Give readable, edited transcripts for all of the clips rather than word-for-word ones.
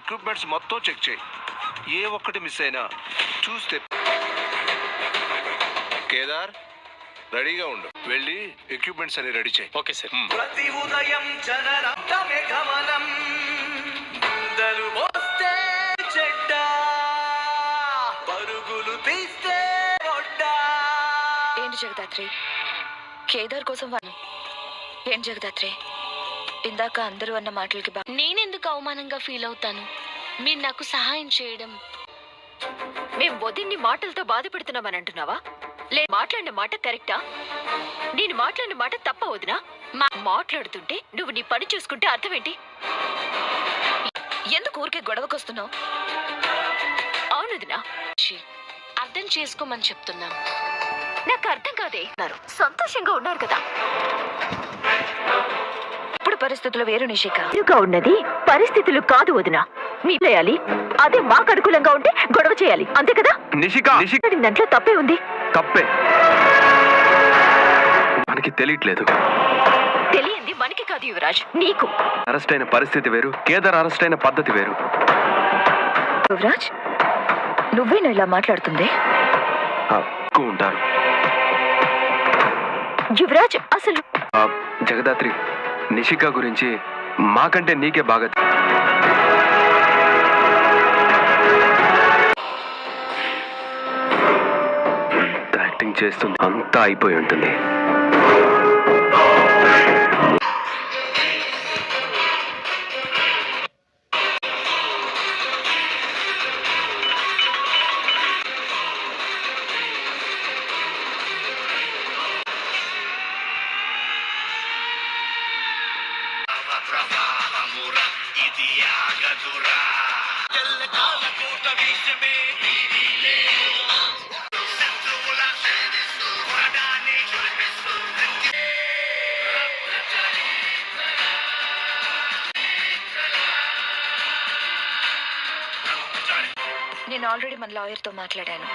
Equipments మొత్తం check చేయి. ఏ ఒక్కటి మిస్ అయినా చూస్తే. కేదార్ రెడీగా ఉండు. వెళ్ళి ఎక్విప్మెంట్స్ అన్ని రెడీ చేయి. Okay sir. ప్రతి ఉదయం జనరక్తమే గమనం, దలు మోస్తే చెడ్డ, పరుగులు తీస్తే ఒడ్డ. ఏంటి జగదాత్రి, కేదార్ కోసం ఏంటి జగదాత్రి? ఇందాక అందరూ అన్న మాటలకి నేనెందుకు అవమానంగా ఫీల్ అవుతాను? మీరు నాకు సహాయం చేయడం. మేము వదిన్ని మాటలతో బాధపెడుతున్నామని అంటున్నావా? మాట్లాడిన మాట కరెక్టా? నేను మాట్లాడిన మాట తప్ప వదినా? మాట్లాడుతుంటే నువ్వు నీ పని చూసుకుంటే అర్థం ఏంటి? ఎందుకు ఊరికే గొడవకొస్తున్నావు? అవునుదినా, అర్థం చేసుకోమని చెప్తున్నాను. నాకు అర్థం కాదే. సంతోషంగా ఉన్నారు కదా. ఇప్పుడు పరిస్థితులు వేరు నిషిక. ఉన్నది పరిస్థితులు కాదు వదినా. మీయాలి, అదే మాకు అనుకూలంగా ఉంటే గొడవ చేయాలి, అంతే కదా? నిషిక దాంట్లో తప్పే ఉంది. తప్పే మనకి తెలియట్లేదు. తెలియంది మనకి కాదు యువరాజ్, నీకు. అరెస్ట్ అయిన పరిస్థితి వేరు, కేదార్ అరెస్ట్ అయిన పద్ధతి వేరు. యువరాజ్, నువ్వేనా ఇలా మాట్లాడుతుంది? ఉంటారు యువరాజ్. అసలు జగదాత్రి, నిషిక గురించి మాకంటే నీకే బాగా యాక్టింగ్ చేస్తుంది. అంతా అయిపోయి ఉంటుంది. నేను ఆల్రెడీ మన లాయర్తో మాట్లాడాను.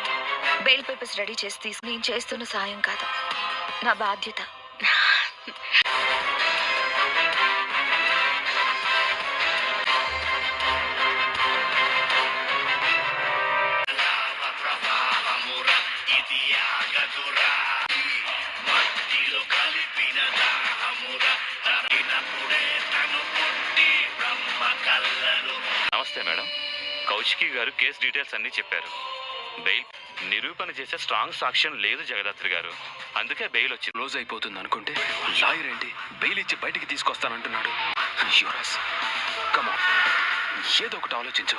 బెయిల్ పేపర్స్ రెడీ చేసి నేను చేస్తున్న సాయం కాదు, నా బాధ్యత. నమస్తే మేడం. కౌశికి గారు కేసు డీటెయిల్స్ అన్నీ చెప్పారు. బెయిల్ నిరూపణ చేసే స్ట్రాంగ్ సాక్ష్యం లేదు జగదాత్రి గారు, అందుకే బెయిల్ వచ్చి క్లోజ్ అయిపోతుంది అనుకుంటే లాయర్ ఏంటి బెయిల్ ఇచ్చి బయటికి తీసుకొస్తానంటున్నాడు. యువరాజ్, కమాన్, ఏదో ఒకటి ఆలోచించు.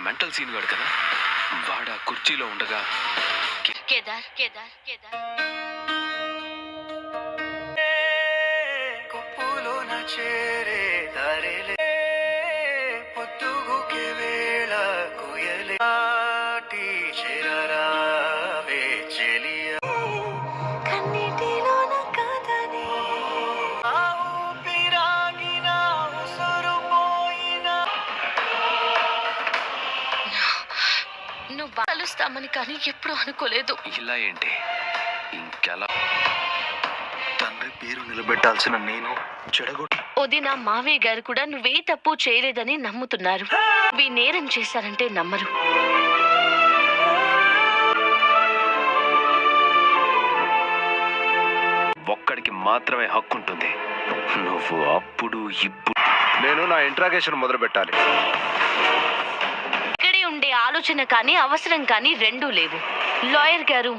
మెంటల్ సీన్ గాడు కదా, వాడు ఆ కుర్చీలో ఉండగా కేదార్ కేదార్ కేదార్ కుప్పులోన చేరే ధరలే, పొద్దుగుకే వేళ కుయలే ఆటి చెరరావే చెలియా, కన్నిటిలోన కాదని ఊపిరాగిన ఉసురు పోయినా. నువ్వు కలుస్తామని కానీ ఎప్పుడు అనుకోలేదు. ఇలా ఏంటి ఇంకెలా? తండ్రి పేరు నిలబెట్టాల్సిన నేను చెడగొట్టు. వదిన మావయ్య గారు కూడా నువ్వే తప్పు చేయలేదని నమ్ముతున్నారు. వీ నేరం చేశారంటే నమ్మరు. ఒక్కడికి మాత్రమే హక్కు ఉంటుంది. నువ్వు అప్పుడు ఇప్పుడు. నేను నా ఇంట్రాగేషన్ మొదలు పెట్టాలి. ఇక్కడే ఉండే ఆలోచన కానీ అవసరం కానీ రెండూ లేవు. లాయర్ గారు,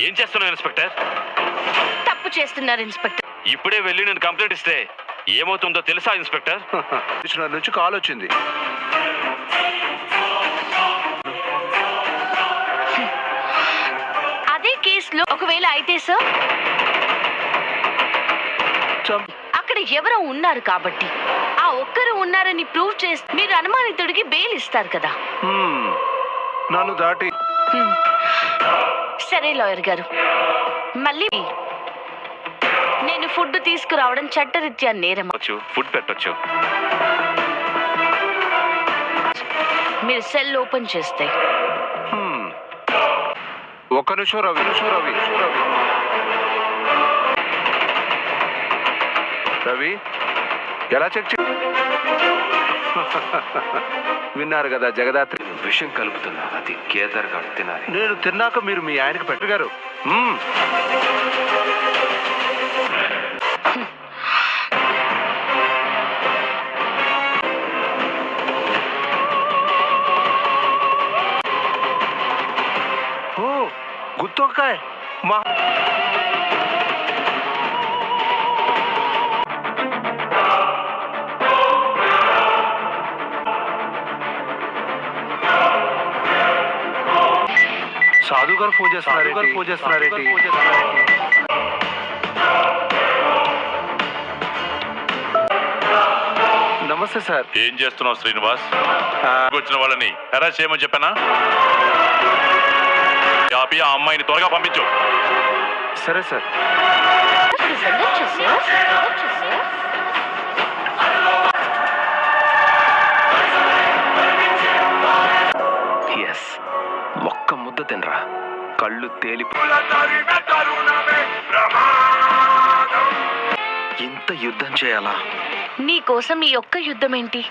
ఏం చేస్తున్నావు ఇన్స్పెక్టర్? తప్పు చేస్తున్నారు ఇన్స్పెక్టర్. ఇప్పుడే వెళ్ళి నేను కంప్లైంట్ ఇస్తే ఏమవుతుందో తెలుసా ఇన్స్పెక్టర్? నుంచి కాల్ వచ్చింది. అదే కేసులో ఒకవేళ అయితే సార్, అక్కడ ఎవరో ఉన్నారు కాబట్టి ఆ ఒక్కరు ఉన్నారని ప్రూవ్ చేసి మీరు అనుమానితుడికి బెయిల్ ఇస్తారు కదా. నన్ను దాటి. సరే లాయర్ గారు, మళ్ళీ నేను ఫుడ్ తీసుకురావడం చట్టరీత్యా నేరం. ఫుడ్ పెట్టొచ్చు. మీరు సెల్ ఓపెన్ చేస్తే ఒక్క నిమిషం రవి రవి ఎలా చెక్ విన్నారు కదా జగదాత్రి, విషయం కలుపుతున్నా, అది కేదార్ గారు తినాలి. నేను తిన్నాక మీరు మీ ఆయనకి పెట్టగారు. ఓ గుత్తొక్కాయ మా సాధు గారు ఫోన్ చేస్తున్నారేంటి? నమస్తే సార్. ఏం చేస్తున్నావు శ్రీనివాస్? వచ్చిన వాళ్ళని హెరాస్ చేయమని చెప్పానా? ఆ అమ్మాయిని త్వరగా పంపించు. సరే సార్. ఎస్, ఒక్క ముద్ద తినరా, కళ్ళు తేలిపో. ఇంత యుద్ధం చేయాలా? నీ కోసం ఈ ఒక్క యుద్ధం ఏంటి?